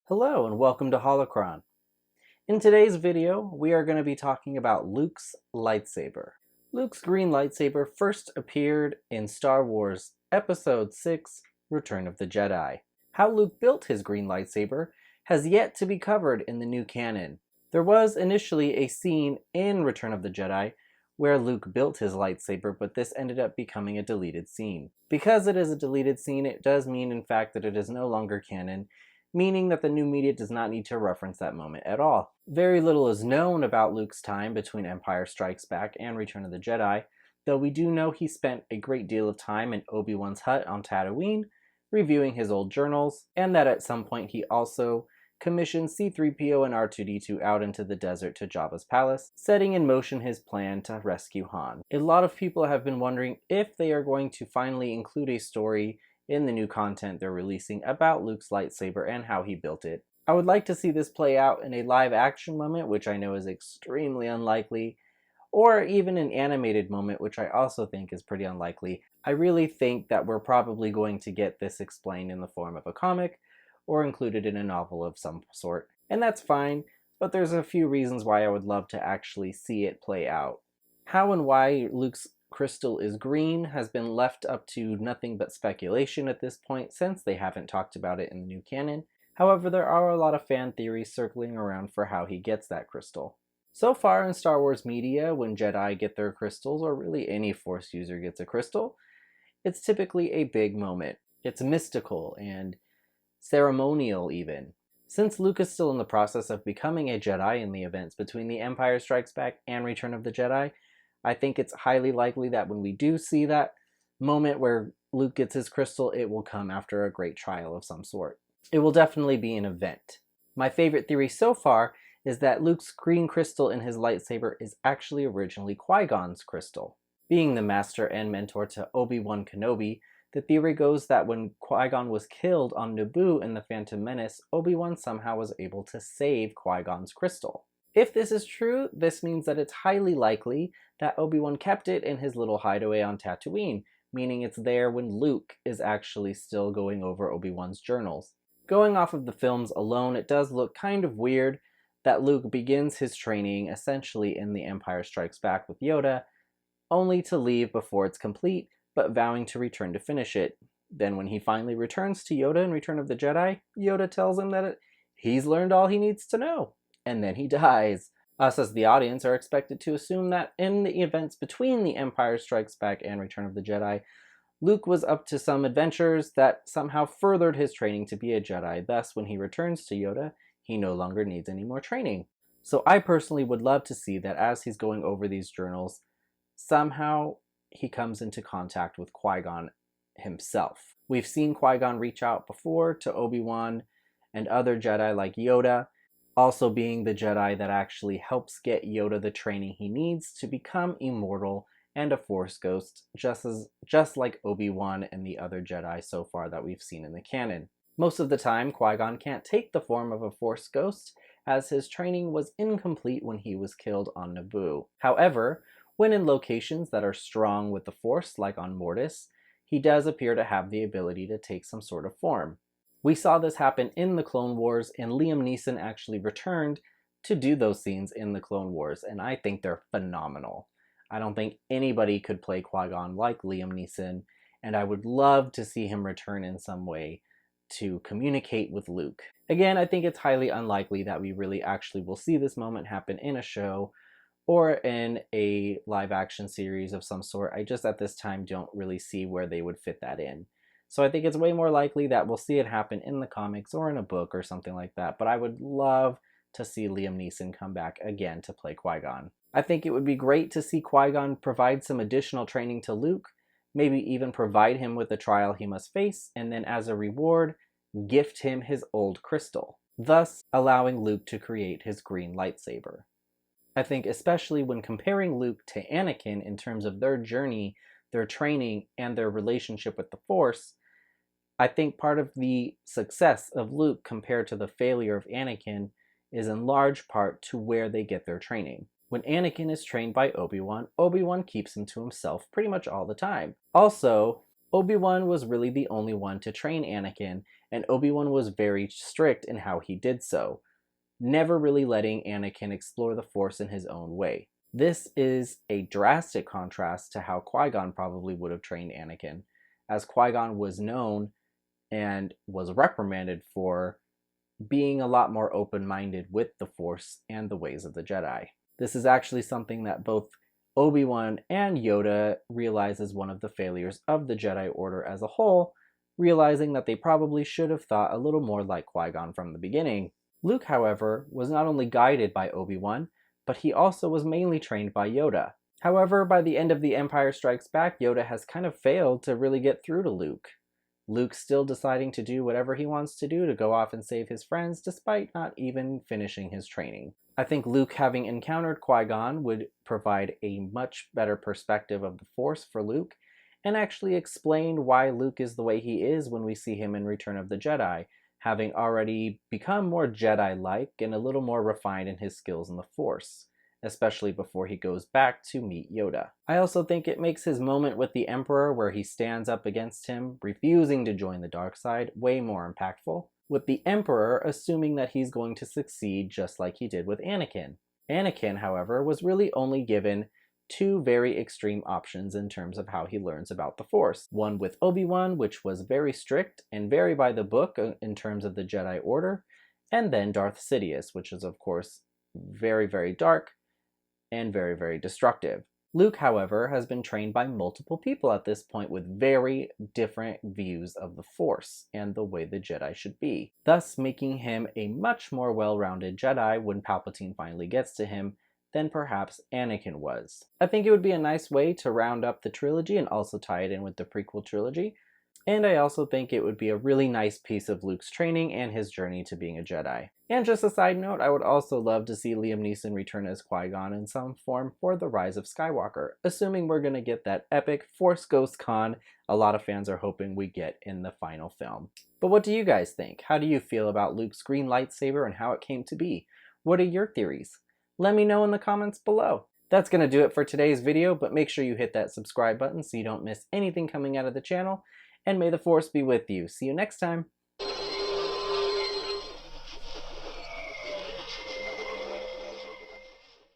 Hello and welcome to Holocron. In today's video, we are going to be talking about Luke's lightsaber. Luke's green lightsaber first appeared in Star Wars Episode 6, Return of the Jedi. How Luke built his green lightsaber has yet to be covered in the new canon. There was initially a scene in Return of the Jedi where Luke built his lightsaber, but this ended up becoming a deleted scene. Because it is a deleted scene, it does mean in fact that it is no longer canon, meaning that the new media does not need to reference that moment at all. Very little is known about Luke's time between Empire Strikes Back and Return of the Jedi, though we do know he spent a great deal of time in Obi-Wan's hut on Tatooine, reviewing his old journals, and that at some point he also commissioned C-3PO and R2-D2 out into the desert to Jabba's palace, setting in motion his plan to rescue Han. A lot of people have been wondering if they are going to finally include a story in the new content they're releasing about Luke's lightsaber and how he built it. I would like to see this play out in a live action moment, which I know is extremely unlikely, or even an animated moment, which I also think is pretty unlikely. I really think that we're probably going to get this explained in the form of a comic, or included in a novel of some sort. And that's fine, but there's a few reasons why I would love to actually see it play out. How and why Luke's crystal is green has been left up to nothing but speculation at this point, since they haven't talked about it in the new canon. However, there are a lot of fan theories circling around for how he gets that crystal. So far in Star Wars media, when Jedi get their crystals, or really any Force user gets a crystal, it's typically a big moment. It's mystical and ceremonial even. Since Luke is still in the process of becoming a Jedi in the events between The Empire Strikes Back and Return of the Jedi, I think it's highly likely that when we do see that moment where Luke gets his crystal, it will come after a great trial of some sort. It will definitely be an event. My favorite theory so far is that Luke's green crystal in his lightsaber is actually originally Qui-Gon's crystal. Being the master and mentor to Obi-Wan Kenobi, the theory goes that when Qui-Gon was killed on Naboo in The Phantom Menace, Obi-Wan somehow was able to save Qui-Gon's crystal. If this is true, this means that it's highly likely that Obi-Wan kept it in his little hideaway on Tatooine, meaning it's there when Luke is actually still going over Obi-Wan's journals. Going off of the films alone, it does look kind of weird that Luke begins his training essentially in The Empire Strikes Back with Yoda, only to leave before it's complete, but vowing to return to finish it. Then when he finally returns to Yoda in Return of the Jedi, Yoda tells him that he's learned all he needs to know, and then he dies. Us as the audience are expected to assume that in the events between The Empire Strikes Back and Return of the Jedi, Luke was up to some adventures that somehow furthered his training to be a Jedi. Thus, when he returns to Yoda, he no longer needs any more training. So I personally would love to see that as he's going over these journals, somehow he comes into contact with Qui-Gon himself. We've seen Qui-Gon reach out before to Obi-Wan and other Jedi like Yoda, also being the Jedi that actually helps get Yoda the training he needs to become immortal and a Force ghost, just like Obi-Wan and the other Jedi so far that we've seen in the canon. Most of the time, Qui-Gon can't take the form of a Force ghost, as his training was incomplete when he was killed on Naboo. However, when in locations that are strong with the Force, like on Mortis, he does appear to have the ability to take some sort of form. We saw this happen in the Clone Wars, and Liam Neeson actually returned to do those scenes in the Clone Wars, and I think they're phenomenal. I don't think anybody could play Qui-Gon like Liam Neeson, and I would love to see him return in some way to communicate with Luke. Again, I think it's highly unlikely that we really actually will see this moment happen in a show or in a live action series of some sort. I just at this time don't really see where they would fit that in. So I think it's way more likely that we'll see it happen in the comics or in a book or something like that, but I would love to see Liam Neeson come back again to play Qui-Gon. I think it would be great to see Qui-Gon provide some additional training to Luke, maybe even provide him with the trial he must face, and then as a reward, gift him his old crystal, thus allowing Luke to create his green lightsaber. I think especially when comparing Luke to Anakin in terms of their journey, their training, and their relationship with the Force, I think part of the success of Luke compared to the failure of Anakin is in large part to where they get their training. When Anakin is trained by Obi-Wan, Obi-Wan keeps him to himself pretty much all the time. Also, Obi-Wan was really the only one to train Anakin, and Obi-Wan was very strict in how he did so, never really letting Anakin explore the Force in his own way. This is a drastic contrast to how Qui-Gon probably would have trained Anakin, as Qui-Gon was known and was reprimanded for being a lot more open-minded with the Force and the ways of the Jedi. This is actually something that both Obi-Wan and Yoda realize is one of the failures of the Jedi Order as a whole, realizing that they probably should have thought a little more like Qui-Gon from the beginning. Luke, however, was not only guided by Obi-Wan, but he also was mainly trained by Yoda. However, by the end of The Empire Strikes Back, Yoda has kind of failed to really get through to Luke. Luke's still deciding to do whatever he wants to do to go off and save his friends, despite not even finishing his training. I think Luke, having encountered Qui-Gon, would provide a much better perspective of the Force for Luke, and actually explain why Luke is the way he is when we see him in Return of the Jedi, having already become more Jedi-like and a little more refined in his skills in the Force, especially before he goes back to meet Yoda. I also think it makes his moment with the Emperor, where he stands up against him, refusing to join the dark side, way more impactful, with the Emperor assuming that he's going to succeed just like he did with Anakin. Anakin, however, was really only given two very extreme options in terms of how he learns about the Force. One with Obi-Wan, which was very strict and very by the book in terms of the Jedi Order, and then Darth Sidious, which is of course very, very dark and very, very destructive. Luke, however, has been trained by multiple people at this point with very different views of the Force and the way the Jedi should be, thus making him a much more well-rounded Jedi when Palpatine finally gets to him than perhaps Anakin was. I think it would be a nice way to round up the trilogy and also tie it in with the prequel trilogy, and I also think it would be a really nice piece of Luke's training and his journey to being a Jedi. And just a side note, I would also love to see Liam Neeson return as Qui-Gon in some form for The Rise of Skywalker, assuming we're going to get that epic Force Ghost Con a lot of fans are hoping we get in the final film. But what do you guys think? How do you feel about Luke's green lightsaber and how it came to be? What are your theories? Let me know in the comments below. That's going to do it for today's video, but make sure you hit that subscribe button so you don't miss anything coming out of the channel. And may the Force be with you. See you next time.